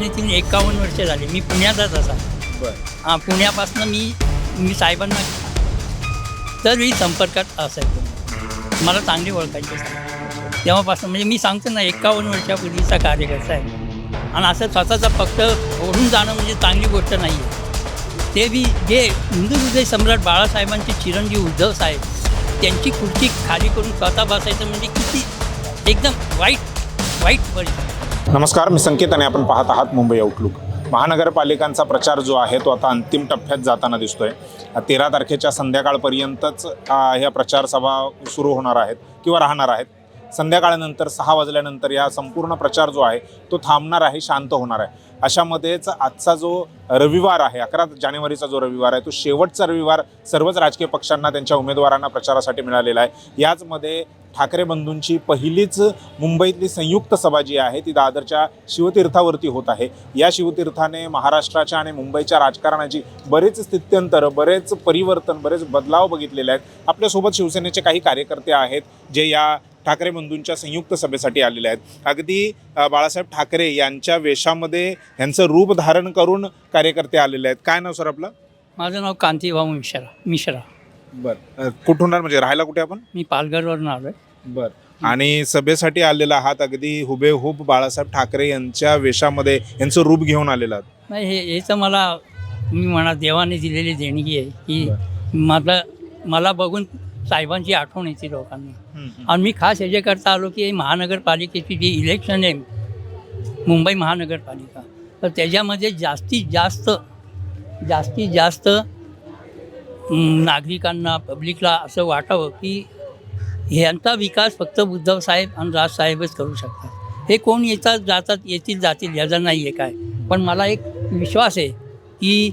शिवसेनेतील 51 वर्ष झाली. मी पुण्याचाच असा. बरं. पुण्यापासून मी साहेबांना तरी संपर्कात असायचो. मला चांगली ओळखायचे साहेब तेव्हापासून. म्हणजे मी सांगतो ना 51 वर्षापूर्वीचा कार्यकर्ता आहे. आणि असं स्वतःचा पक्ष ओढून जाणं म्हणजे चांगली गोष्ट नाही आहे. ते बी जे हिंदू हृदय सम्राट बाळासाहेबांचे चिरंजीव उद्धव साहेब त्यांची खुर्ची खाली करून स्वतः बसायचं म्हणजे किती एकदम वाईट परिस्थिती. नमस्कार, मी संकेत आणि आपण पाहत आहात मुंबई आउटलुक. महानगरपालिकांचा प्रचार जो आहे तो आता अंतिम टप्प्यात जाताना दिसतोय. 13 तारखेच्या संध्याकाळपर्यंतच ह्या प्रचार सभा सुरू होणार आहेत किंवा राहणार आहेत. संध्याकाळनंतर 6 वाजल्यानंतर या संपूर्ण प्रचार जो आहे तो थांबणार आहे, शांत होणार आहे. अशामध्येच आजचा जो रविवार आहे, 11 जानेवारीचा जो रविवार आहे, तो शेवटचा रविवार सर्वच राजकीय पक्षांना त्यांच्या उमेदवारांना प्रचारासाठी मिळालेला आहे. याचमध्ये ठाकरे बंधूंची पहिलीच मुंबईतली संयुक्त सभा जी आहे ती दादरच्या शिवतीर्थावरती होत आहे. या शिवतीर्थाने महाराष्ट्राच्या आणि मुंबईच्या राजकारणाची बरेच स्थित्यंतर, बरेच परिवर्तन, बरेच बदलाव बघितलेले आहेत. आपल्यासोबत शिवसेनेचे काही कार्यकर्ते आहेत जे या ठाकरे बंधूंच्या संयुक्त सभेसाठी आलेले आहेत. अगदी बाळासाहेब ठाकरे यांच्या वेशामध्ये यांचं रूप धारण करून कार्यकर्ते आलेले आहेत. काय नाव सर आपलं? माझं नाव कांतीभाऊ मिश्रा. बरं. कुठून म्हणजे राहायला कुठे आपण? मी पालघरवरून आलो आहे. बरं. आणि सभेसाठी आलेला आहात, अगदी हुबेहूब बाळासाहेब ठाकरे यांच्या वेशामध्ये यांचं रूप घेऊन आलेला आहात. नाही, हे तर मी म्हणा देवाने दिलेली देणगी आहे की मला बघून साहेबांची आठवण येते लोकांना. आणि मी खास ह्याच्याकरता आलो की महानगरपालिकेची जी इलेक्शन आहे मुंबई महानगरपालिका, तर त्याच्यामध्ये जास्तीत जास्त नागरिकांना, पब्लिकला असं वाटावं की ह्यांचा विकास फक्त उद्धव साहेब आणि राजसाहेबच करू शकतात. हे कोण येतील जातील याचा नाही आहे काय. पण मला एक विश्वास आहे की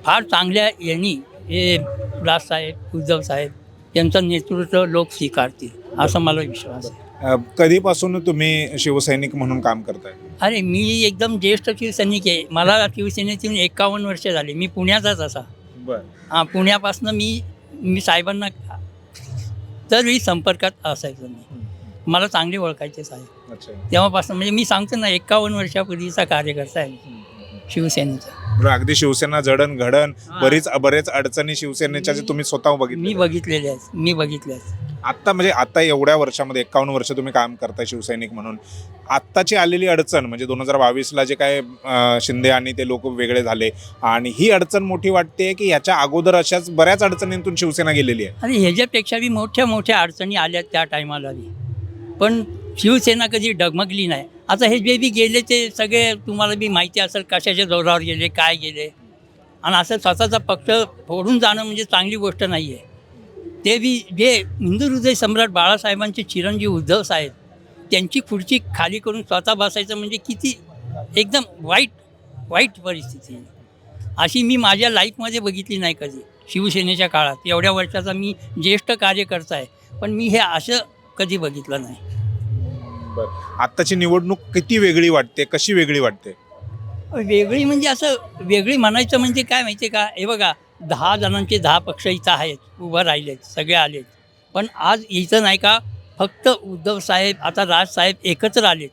फार चांगल्या यांनी हे राजसाहेब, उद्धव साहेब यांचं नेतृत्व लोक स्वीकारतील असा मला विश्वास आहे. कधीपासून तुम्ही शिवसैनिक म्हणून काम करताय? अरे मी एकदम ज्येष्ठ शिवसैनिक आहे. मला शिवसेनेतून 51 वर्ष झाली. मी पुण्याचाच असा. बरं. पुण्यापासून मी साहेबांना तरी संपर्कात असायचो. मला चांगले ओळखायचे साहेब तेव्हापासून. म्हणजे मी सांगतो ना 51 वर्षापूर्वीचा कार्यकर्ता आहे शिवसेनेचा. अगदी शिवसेना जडणघडण, बरेच अडचणी शिवसेनेच्या जे तुम्ही स्वतः मी बघितलेले आहेत. आता एवढ्या वर्षामध्ये 51 वर्ष तुम्ही काम करताय शिवसैनिक म्हणून. आत्ताची आलेली अडचण म्हणजे 2022ला जे काय शिंदे आणि ते लोक वेगळे झाले, आणि ही अडचण मोठी वाटते की याच्या अगोदर अशाच बऱ्याच अडचणींतून शिवसेना गेलेली आहे? आणि ह्याच्यापेक्षा बी मोठ्या अडचणी आल्या त्या टायमाला बी, पण शिवसेना कधी डगमगली नाही. आता हे जे बी गेले ते सगळे तुम्हाला बी माहिती असेल कशाच्या जोरावर गेले, काय गेले. आणि असं स्वतःचा पक्ष फोडून जाणं म्हणजे चांगली गोष्ट नाही आहे. ते बी जे हिंदू हृदय सम्राट बाळासाहेबांचे चिरंजीव उद्धव साहेब त्यांची खुर्ची खाली करून स्वतः बसायचं म्हणजे किती एकदम वाईट परिस्थिती. अशी मी माझ्या लाईफमध्ये बघितली नाही कधी शिवसेनेच्या काळात. एवढ्या वर्षाचा मी ज्येष्ठ कार्यकर्ता आहे, पण मी हे असं कधी बघितलं नाही. बरं. आत्ताची निवडणूक किती वेगळी वाटते, कशी वेगळी वाटते? वेगळी म्हणजे असं वेगळी म्हणायचं म्हणजे काय माहिती आहे का, हे बघा 10 जणांचे 10 पक्ष इथं आहेत, उभं राहिलेत, सगळे आलेत. पण आज इथं नाही का फक्त उद्धव साहेब, आता राजसाहेब एकत्र आलेत.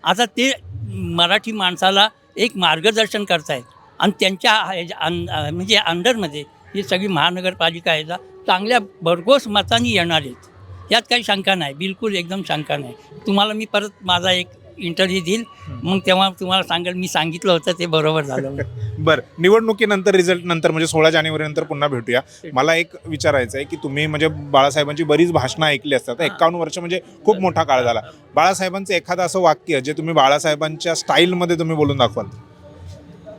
आता ते मराठी माणसाला एक मार्गदर्शन करतायत. आणि त्यांच्या म्हणजे अंडरमध्ये ही सगळी महानगरपालिका आहे चांगल्या भरघोस मतांनी येणार आहेत. यात काही शंका नाही, बिलकुल एकदम शंका नाही. तुम्हाला मी परत माझा एक इंटरव्ह्यू देईल, मग तेव्हा तुम्हाला सांगेल मी सांगितलं होतं ते बरोबर झालं. बरं. निवडणुकीनंतर, रिझल्ट नंतर म्हणजे 16 जानेवारीनंतर पुन्हा भेटूया. मला एक विचारायचं आहे की तुम्ही म्हणजे बाळासाहेबांची बरीच भाषणं ऐकली असतात. 51 वर्ष म्हणजे खूप मोठा काळ झाला. बाळासाहेबांचं एखादं असं वाक्य जे तुम्ही बाळासाहेबांच्या स्टाईलमध्ये तुम्ही बोलून दाखवाल?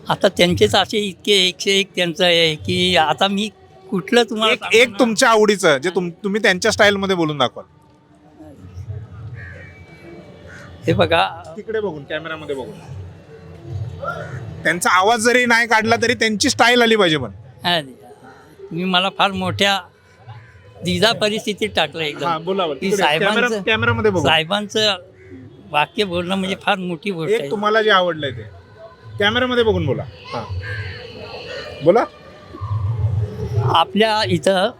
आता त्यांचेच असे इतके 101 त्यांचं आहे की आता मी कुठलं तुम्हाला एक तुमच्या आवडीचं जे तुम्ही त्यांच्या स्टाईलमध्ये बोलून दाखवाल. हे बघा, तिकडे बघून, कॅमेरामध्ये बघून. त्यांचा आवाज जरी नाही काढला तरी त्यांची स्टाईल आली पाहिजे. पण मी मला फार मोठ्या दिदा परिस्थितीत टाकलं एकदम की साहेबांचं वाक्य बोलणं म्हणजे फार मोठी गोष्ट आहे. तुम्हाला जे आवडलंय ते कॅमेरामध्ये बघून बोला. बोला. आपल्या इथं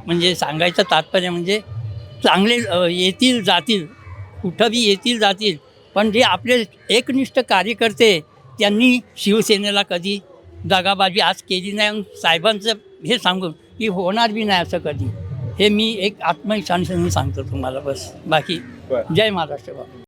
म्हणजे सांगायचं तात्पर्य म्हणजे चांगले येतील जातील, कुठं बी येतील जातील, पण जे आपले एकनिष्ठ कार्यकर्ते त्यांनी शिवसेनेला कधी दगाबाजी आज केली नाही आणि साहेबांचं हे सांगून की होणार बी नाही असं कधी, हे मी एक आत्मविश्वासाने सांगतो तुम्हाला. बस बाकी बरं. जय महाराष्ट्र बाबा.